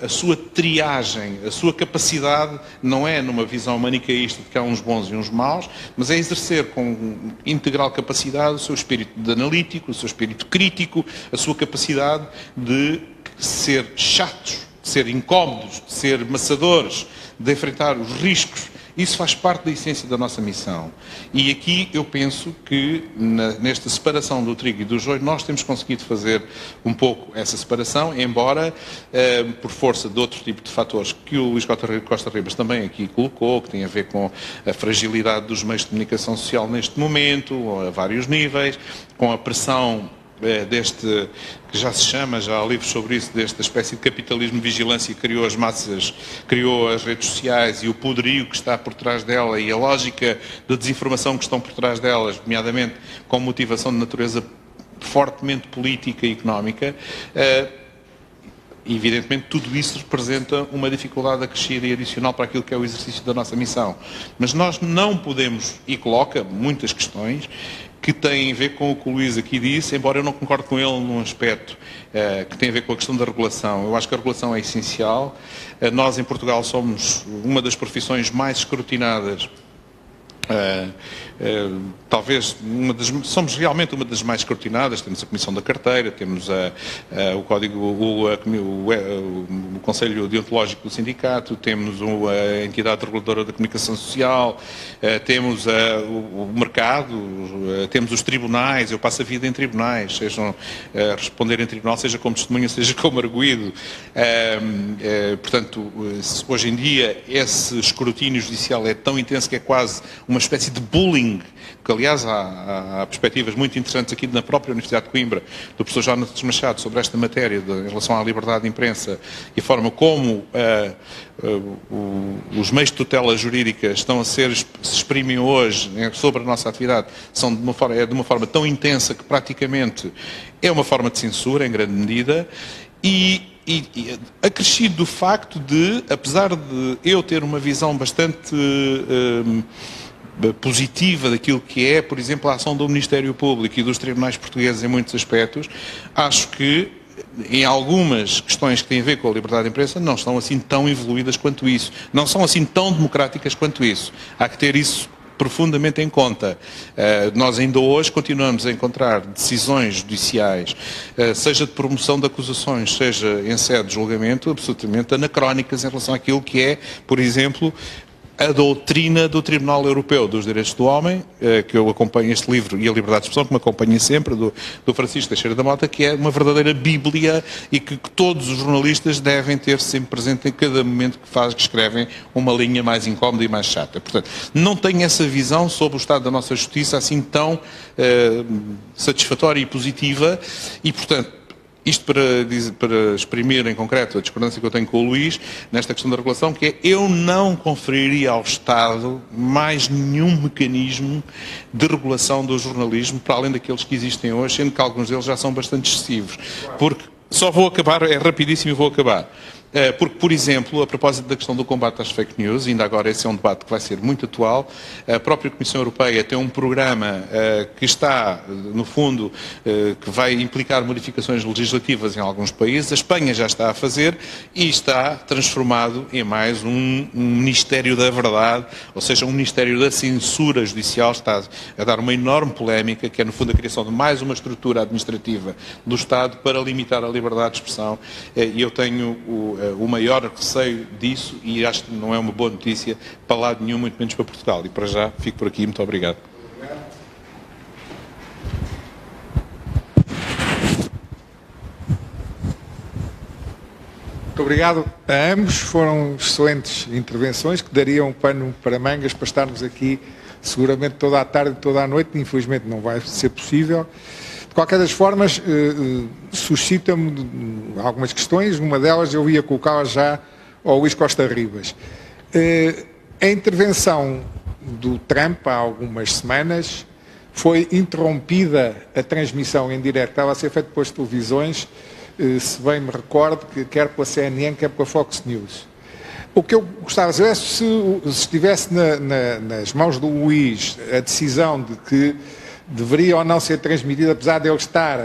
a sua triagem, a sua capacidade, não é numa visão manicaísta de que há uns bons e uns maus, mas é exercer com integral capacidade o seu espírito de analítico, o seu espírito crítico, a sua capacidade de ser chatos, de ser incómodos, de ser maçadores, de enfrentar os riscos. Isso faz parte da essência da nossa missão. E aqui eu penso que, nesta separação do trigo e do joio, nós temos conseguido fazer um pouco essa separação, embora, por força de outro tipo de fatores que o Luís Costa Ribas também aqui colocou, que tem a ver com a fragilidade dos meios de comunicação social neste momento, a vários níveis, com a pressão deste, que já se chama, já há livros sobre isso, desta espécie de capitalismo de vigilância que criou as massas, criou as redes sociais e o poderio que está por trás dela e a lógica de desinformação que estão por trás delas, nomeadamente com motivação de natureza fortemente política e económica. Evidentemente, tudo isso representa uma dificuldade acrescida e adicional para aquilo que é o exercício da nossa missão. Mas nós não podemos, e coloca muitas questões, que têm a ver com o que o Luís aqui disse, embora eu não concorde com ele num aspecto que tem a ver com a questão da regulação. Eu acho que a regulação é essencial. Nós, em Portugal, somos uma das profissões mais escrutinadas. Talvez somos realmente uma das mais escrutinadas. Temos a Comissão da Carteira, temos o Código, o Conselho Deontológico do Sindicato, temos a Entidade Reguladora da Comunicação Social, temos o mercado, temos os tribunais. Eu passo a vida em tribunais, sejam responder em tribunal, seja como testemunha, seja como arguido. Portanto, hoje em dia esse escrutínio judicial é tão intenso que é quase uma espécie de bullying, que aliás há perspectivas muito interessantes aqui na própria Universidade de Coimbra, do professor Jonas Machado, sobre esta matéria em relação à liberdade de imprensa e a forma como os meios de tutela jurídica estão a se exprimem hoje sobre a nossa atividade, são de uma forma tão intensa que praticamente é uma forma de censura, em grande medida, e acrescido do facto de, apesar de eu ter uma visão bastante positiva daquilo que é, por exemplo, a ação do Ministério Público e dos tribunais portugueses em muitos aspectos, acho que em algumas questões que têm a ver com a liberdade de imprensa não estão assim tão evoluídas quanto isso, não são assim tão democráticas quanto isso. Há que ter isso profundamente em conta. Nós ainda hoje continuamos a encontrar decisões judiciais, seja de promoção de acusações, seja em sede de julgamento, absolutamente anacrónicas em relação àquilo que é, por exemplo, a doutrina do Tribunal Europeu dos Direitos do Homem, que eu acompanho este livro, e a Liberdade de Expressão, que me acompanha sempre, do Francisco Teixeira da Mota, que é uma verdadeira bíblia e que todos os jornalistas devem ter sempre presente em cada momento que escrevem uma linha mais incómoda e mais chata. Portanto, não tenho essa visão sobre o estado da nossa justiça assim tão satisfatória e positiva e, portanto, Isto para exprimir em concreto a discordância que eu tenho com o Luís nesta questão da regulação, que é eu não conferiria ao Estado mais nenhum mecanismo de regulação do jornalismo para além daqueles que existem hoje, sendo que alguns deles já são bastante excessivos. Porque, só vou acabar, é rapidíssimo e vou acabar. Porque, por exemplo, a propósito da questão do combate às fake news, ainda agora esse é um debate que vai ser muito atual, a própria Comissão Europeia tem um programa que está, no fundo, que vai implicar modificações legislativas em alguns países. A Espanha já está a fazer e está transformado em mais um Ministério da Verdade, ou seja, um Ministério da Censura Judicial. Está a dar uma enorme polémica, que é, no fundo, a criação de mais uma estrutura administrativa do Estado para limitar a liberdade de expressão. E eu tenho o maior receio disso, e acho que não é uma boa notícia para lado nenhum, muito menos para Portugal. E para já fico por aqui. Muito obrigado. Muito obrigado a ambos. Foram excelentes intervenções que dariam pano para mangas para estarmos aqui seguramente toda a tarde e toda a noite. Infelizmente não vai ser possível. De qualquer das formas, suscita-me algumas questões. Uma delas eu ia colocá-la já ao Luís Costa Ribas. A intervenção do Trump há algumas semanas foi interrompida a transmissão em direto. Estava a ser feita pelas televisões, se bem me recordo, que quer pela CNN, quer pela Fox News. O que eu gostava de saber é se estivesse nas mãos do Luís a decisão de que deveria ou não ser transmitido, apesar de ele estar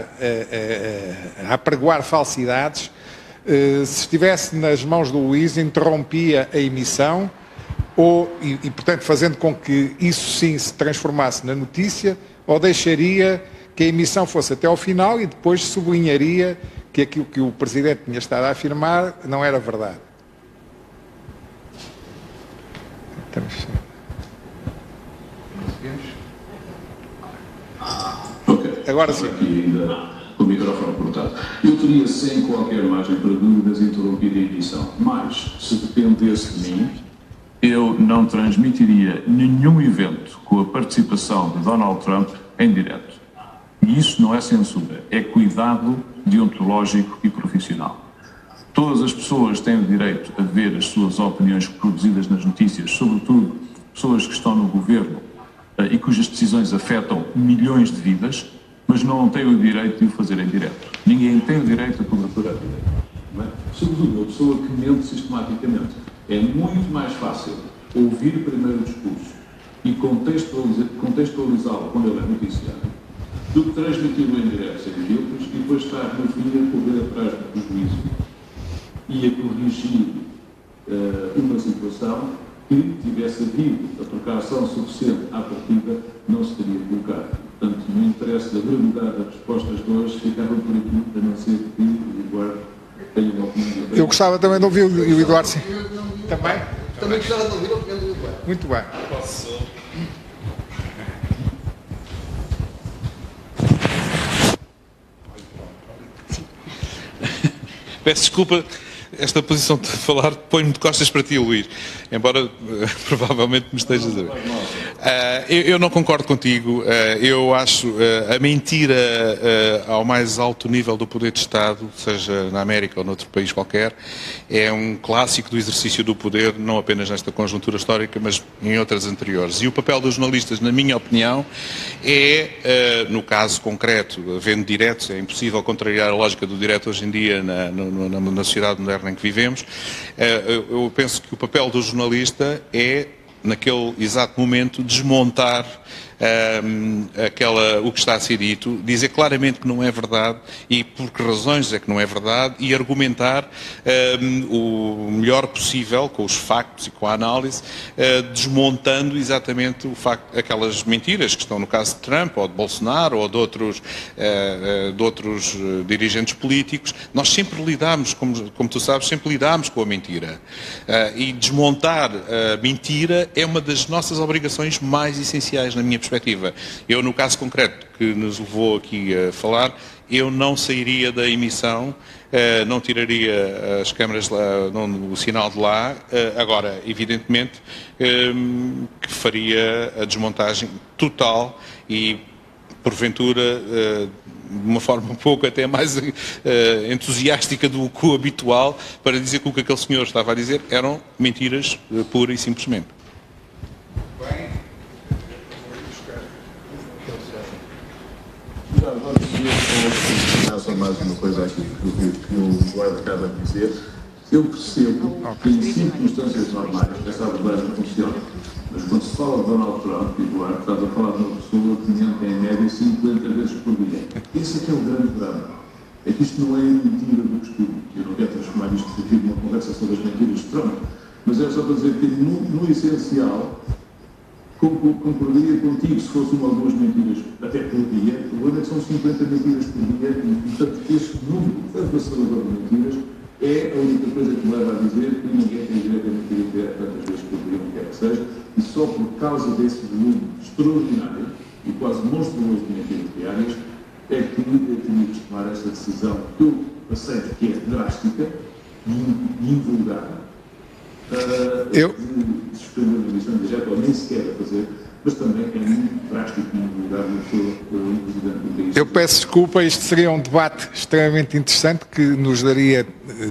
a apregoar falsidades, se estivesse nas mãos do Luís, interrompia a emissão e, portanto, fazendo com que isso sim se transformasse na notícia, ou deixaria que a emissão fosse até ao final e depois sublinharia que aquilo que o Presidente tinha estado a afirmar não era verdade. Agora sim. Aqui ainda com o microfone cortado. Eu teria, sem qualquer margem para dúvidas, interrompido a emissão. Mas, se dependesse de mim, eu não transmitiria nenhum evento com a participação de Donald Trump em direto. E isso não é censura, é cuidado deontológico e profissional. Todas as pessoas têm o direito a ver as suas opiniões produzidas nas notícias, sobretudo pessoas que estão no governo e cujas decisões afetam milhões de vidas, mas não têm o direito de o fazer em direto. Ninguém tem o direito a cobertura direta. Sobretudo uma pessoa que mente sistematicamente. É muito mais fácil ouvir primeiro o discurso e contextualizá-lo quando ele é noticiado, do que transmiti-lo em direto sem filtros e depois estar no fim a correr atrás do juízo e a corrigir uma situação que tivesse havido a precaução suficiente à partida, não se teria colocado. Portanto, no interesse da brevidade das respostas de hoje, ficava por aqui, a não ser que o Eduardo tenha uma opinião diferente. Eu gostava também de ouvir o Eduardo. Sim. Também? Também gostava de ouvir a opinião do Eduardo. Muito bem. Peço desculpa, esta posição de falar põe-me de costas para ti, Luís, embora provavelmente me estejas a ver. Eu não concordo contigo. Eu acho a mentira ao mais alto nível do poder de Estado, seja na América ou noutro país qualquer, é um clássico do exercício do poder, não apenas nesta conjuntura histórica, mas em outras anteriores. E o papel dos jornalistas, na minha opinião, é, no caso concreto, havendo diretos, é impossível contrariar a lógica do direto hoje em dia na sociedade moderna em que vivemos. Eu penso que o papel do jornalista é, naquele exato momento, desmontar o que está a ser dito, dizer claramente que não é verdade e por que razões é que não é verdade e argumentar o melhor possível com os factos e com a análise, desmontando exatamente aquelas mentiras que estão no caso de Trump ou de Bolsonaro ou de outros dirigentes políticos. Nós sempre lidamos, como tu sabes, sempre lidamos com a mentira. E desmontar a mentira é uma das nossas obrigações mais essenciais na minha perspectiva. Eu, no caso concreto que nos levou aqui a falar, eu não sairia da emissão, não tiraria as câmaras lá, o sinal de lá. Agora, evidentemente, que faria a desmontagem total e, porventura, de uma forma um pouco até mais entusiástica do que o habitual, para dizer que o que aquele senhor estava a dizer eram mentiras pura e simplesmente. Só mais uma coisa aqui que o Eduardo acaba de dizer. Eu percebo que em circunstâncias normais essa abordagem funciona. Mas quando se fala de Donald Trump e Eduardo, estás a falar de uma pessoa que mente em média 50 vezes por dia. Esse é que é o grande drama. É que isto não é mentira do costume. Eu não quero transformar isto aqui numa conversa sobre as mentiras de Trump. Mas é só para dizer que no essencial concordaria contigo se fosse uma ou duas mentiras até por dia. O problema é que são 50 mentiras por dia e, portanto, este número avassalador de mentiras é a única coisa que me leva a dizer que ninguém tem direito a mentir tantas vezes por dia, não quer que seja, e só por causa desse volume extraordinário e quase monstruoso de mentiras diárias é que eu tinha que tomar essa decisão que eu aceito que é drástica e invulgar. De suspender a eleição direta, ou nem sequer a fazer, mas também é muito drástico e invulgar o presidente do país. Eu peço desculpa, isto seria um debate extremamente interessante que nos daria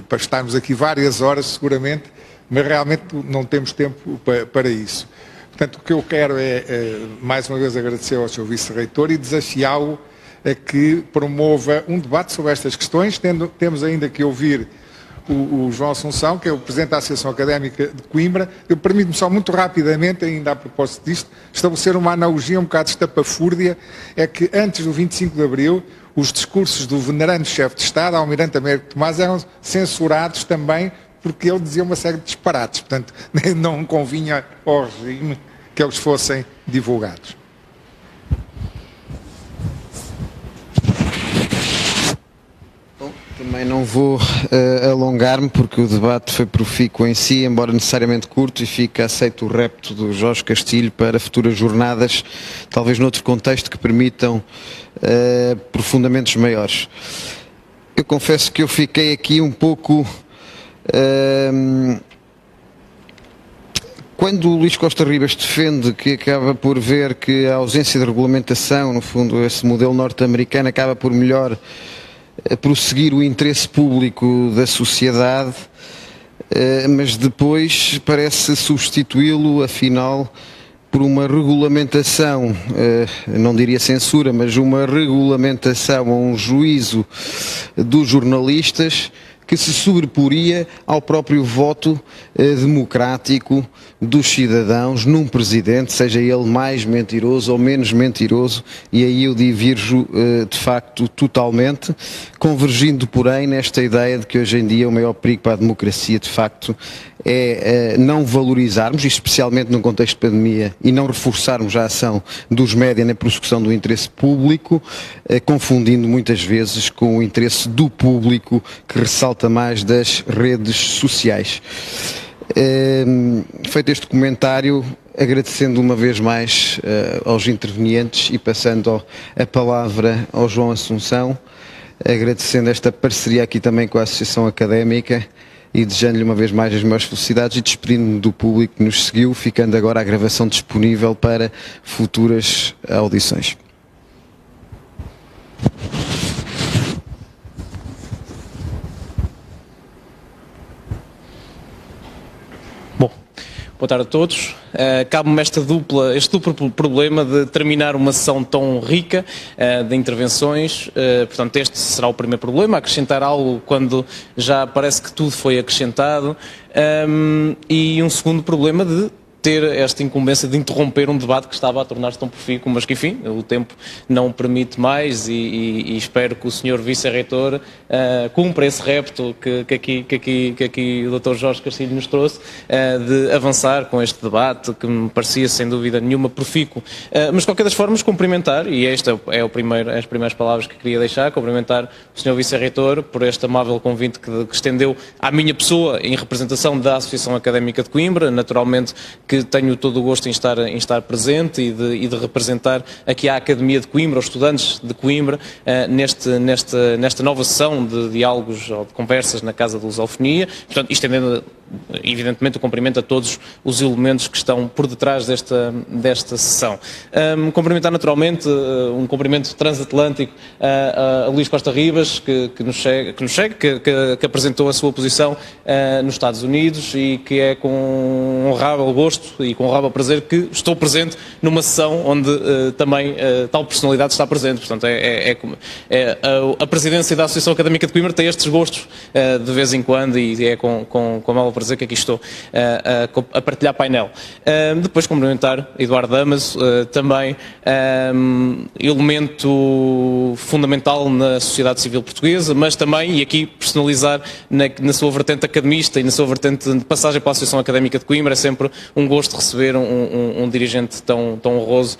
para estarmos aqui várias horas, seguramente, mas realmente não temos tempo para isso. Portanto, o que eu quero é, mais uma vez, agradecer ao Sr. Vice-Reitor e desafiá-lo a que promova um debate sobre estas questões. Temos ainda que ouvir o João Assunção, que é o Presidente da Associação Académica de Coimbra. Eu permito-me só muito rapidamente, ainda a propósito disto, estabelecer uma analogia um bocado estapafúrdia, é que antes do 25 de Abril, os discursos do venerando chefe de Estado, Almirante Américo Tomás, eram censurados também porque ele dizia uma série de disparates. Portanto, não convinha ao regime que eles fossem divulgados. Também não vou alongar-me porque o debate foi profícuo em si, embora necessariamente curto, e fica aceito o repto do Jorge Castilho para futuras jornadas, talvez noutro contexto que permitam aprofundamentos maiores. Eu confesso que eu fiquei aqui um pouco... Quando o Luís Costa Ribas defende que acaba por ver que a ausência de regulamentação, no fundo esse modelo norte-americano acaba por melhor prosseguir o interesse público da sociedade, mas depois parece substituí-lo, afinal, por uma regulamentação, não diria censura, mas uma regulamentação ou um juízo dos jornalistas que se sobreporia ao próprio voto democrático dos cidadãos num presidente, seja ele mais mentiroso ou menos mentiroso, e aí eu divirjo de facto totalmente, convergindo porém nesta ideia de que hoje em dia o maior perigo para a democracia de facto é não valorizarmos, especialmente num contexto de pandemia, e não reforçarmos a ação dos média na prossecução do interesse público, confundindo muitas vezes com o interesse do público que ressalta mais das redes sociais. Feito este comentário, agradecendo uma vez mais aos intervenientes e passando a palavra ao João Assunção, agradecendo esta parceria aqui também com a Associação Académica e desejando-lhe uma vez mais as maiores felicidades e despedindo-me do público que nos seguiu, ficando agora a gravação disponível para futuras audições. Boa tarde a todos. Cabe-me este duplo problema de terminar uma sessão tão rica de intervenções. Portanto, este será o primeiro problema, acrescentar algo quando já parece que tudo foi acrescentado. E um segundo problema de ter esta incumbência de interromper um debate que estava a tornar-se tão profícuo, mas que, enfim, o tempo não o permite mais e espero que o Sr. Vice-Reitor cumpra esse repto que aqui o Dr. Jorge Castilho nos trouxe, de avançar com este debate, que me parecia, sem dúvida nenhuma, profícuo. Mas, de qualquer das formas, cumprimentar, e esta é as primeiras palavras que queria deixar, cumprimentar o Sr. Vice-Reitor por este amável convite que estendeu à minha pessoa, em representação da Associação Académica de Coimbra, naturalmente que tenho todo o gosto em estar presente e de representar aqui a Academia de Coimbra, os estudantes de Coimbra, nesta nova sessão de diálogos ou de conversas na Casa da Lusofonia, portanto, estendendo evidentemente o cumprimento a todos os elementos que estão por detrás desta sessão. Cumprimentar naturalmente um cumprimento transatlântico a Luís Costa Ribas, que apresentou a sua posição nos Estados Unidos e que é com honrável gosto e com honrável prazer que estou presente numa sessão onde também tal personalidade está presente. Portanto, a presidência da Associação Académica de Coimbra tem estes gostos de vez em quando e é com amável prazer que aqui estou a partilhar painel. Depois cumprimentar Eduardo Damas, também elemento fundamental na sociedade civil portuguesa, mas também, e aqui personalizar na sua vertente academista e na sua vertente de passagem para a Associação Académica de Coimbra, é sempre um gosto receber um dirigente tão honroso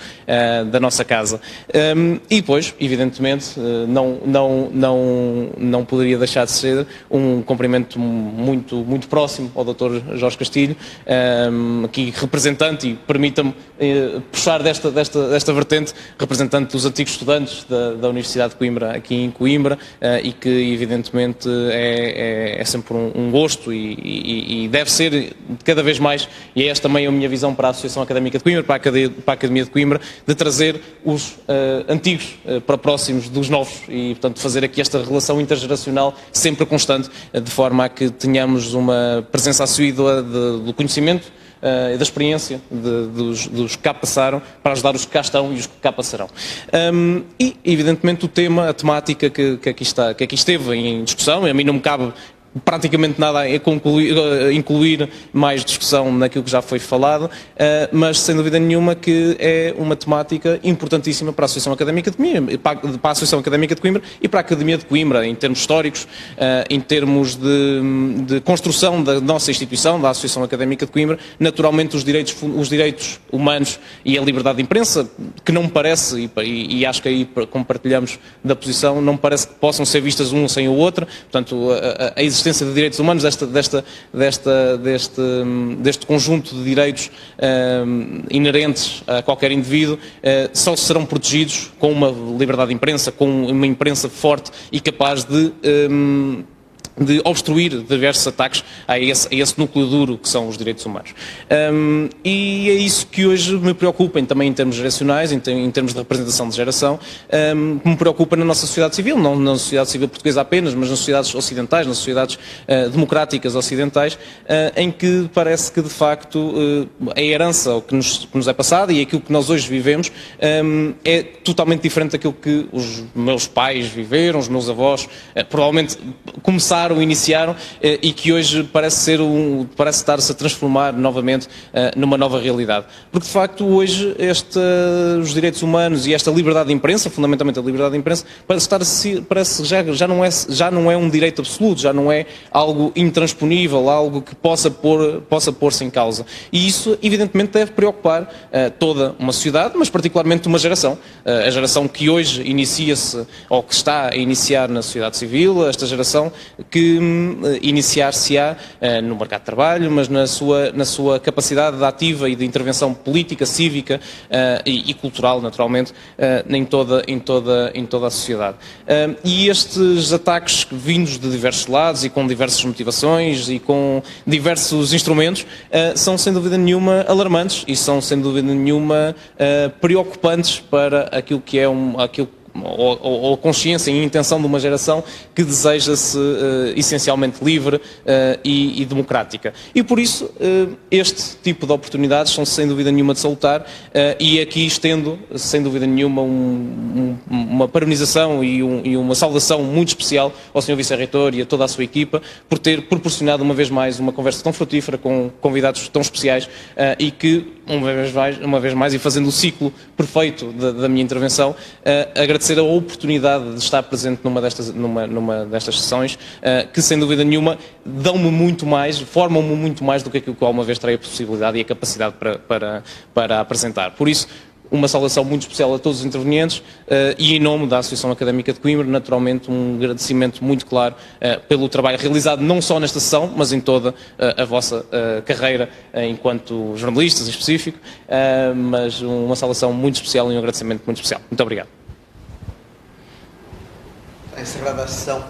da nossa casa. E depois, evidentemente, não poderia deixar de ser um cumprimento muito próximo ao Dr. Jorge Castilho, aqui representante, e permita-me puxar desta vertente, representante dos antigos estudantes da Universidade de Coimbra, aqui em Coimbra, e que evidentemente é sempre um gosto e deve ser cada vez mais, e é esta também a minha visão para a Associação Académica de Coimbra, para a Academia de Coimbra, de trazer os antigos para próximos dos novos e, portanto, fazer aqui esta relação intergeracional sempre constante, de forma a que tenhamos uma presença assídua do conhecimento e da experiência dos que cá passaram, para ajudar os que cá estão e os que cá passarão. E, evidentemente, o tema, a temática que aqui esteve em discussão, e a mim não me cabe praticamente nada a incluir mais discussão naquilo que já foi falado, mas sem dúvida nenhuma que é uma temática importantíssima para a Associação Académica de Coimbra, para a Associação Académica de Coimbra e para a Academia de Coimbra, em termos históricos, em termos de construção da nossa instituição, da Associação Académica de Coimbra. Naturalmente os direitos humanos e a liberdade de imprensa, que não me parece, e acho que aí compartilhamos da posição, não me parece que possam ser vistas um sem o outro. Portanto, a existência de direitos humanos, deste conjunto de direitos inerentes a qualquer indivíduo, só serão protegidos com uma liberdade de imprensa, com uma imprensa forte e capaz de obstruir diversos ataques a esse núcleo duro que são os direitos humanos. E é isso que hoje me preocupa, também em termos geracionais, em termos de representação de geração, que me preocupa na nossa sociedade civil, não na sociedade civil portuguesa apenas, mas nas sociedades ocidentais, nas sociedades democráticas ocidentais, em que parece que, de facto, a herança que nos é passada e aquilo que nós hoje vivemos é totalmente diferente daquilo que os meus pais viveram, os meus avós, provavelmente iniciaram, e que hoje parece estar-se a transformar novamente numa nova realidade. Porque, de facto, hoje os direitos humanos e esta liberdade de imprensa, fundamentalmente a liberdade de imprensa, parece já não é um direito absoluto, já não é algo intransponível, algo que possa pôr-se em causa. E isso, evidentemente, deve preocupar toda uma sociedade, mas particularmente uma geração. A geração que hoje inicia-se, ou que está a iniciar na sociedade civil, esta geração que iniciar-se-á no mercado de trabalho, mas na sua capacidade ativa e de intervenção política, cívica e cultural, naturalmente, em toda a sociedade. E estes ataques vindos de diversos lados e com diversas motivações e com diversos instrumentos são, sem dúvida nenhuma, alarmantes e são, sem dúvida nenhuma, preocupantes para aquilo que é ou a consciência e a intenção de uma geração que deseja-se essencialmente livre e democrática. E por isso este tipo de oportunidades são sem dúvida nenhuma de salutar, e aqui estendo sem dúvida nenhuma uma parabenização e uma saudação muito especial ao Sr. Vice-Reitor e a toda a sua equipa por ter proporcionado uma vez mais uma conversa tão frutífera com convidados tão especiais, e que uma vez mais, e fazendo o ciclo perfeito da minha intervenção, agradecer a oportunidade de estar presente numa destas sessões, que sem dúvida nenhuma dão-me muito mais, formam-me muito mais do que aquilo que alguma vez terei a possibilidade e a capacidade para apresentar. Por isso, uma saudação muito especial a todos os intervenientes, e em nome da Associação Académica de Coimbra, naturalmente um agradecimento muito claro pelo trabalho realizado não só nesta sessão, mas em toda a vossa carreira enquanto jornalistas em específico, mas uma saudação muito especial e um agradecimento muito especial. Muito obrigado. Encerrada a sessão.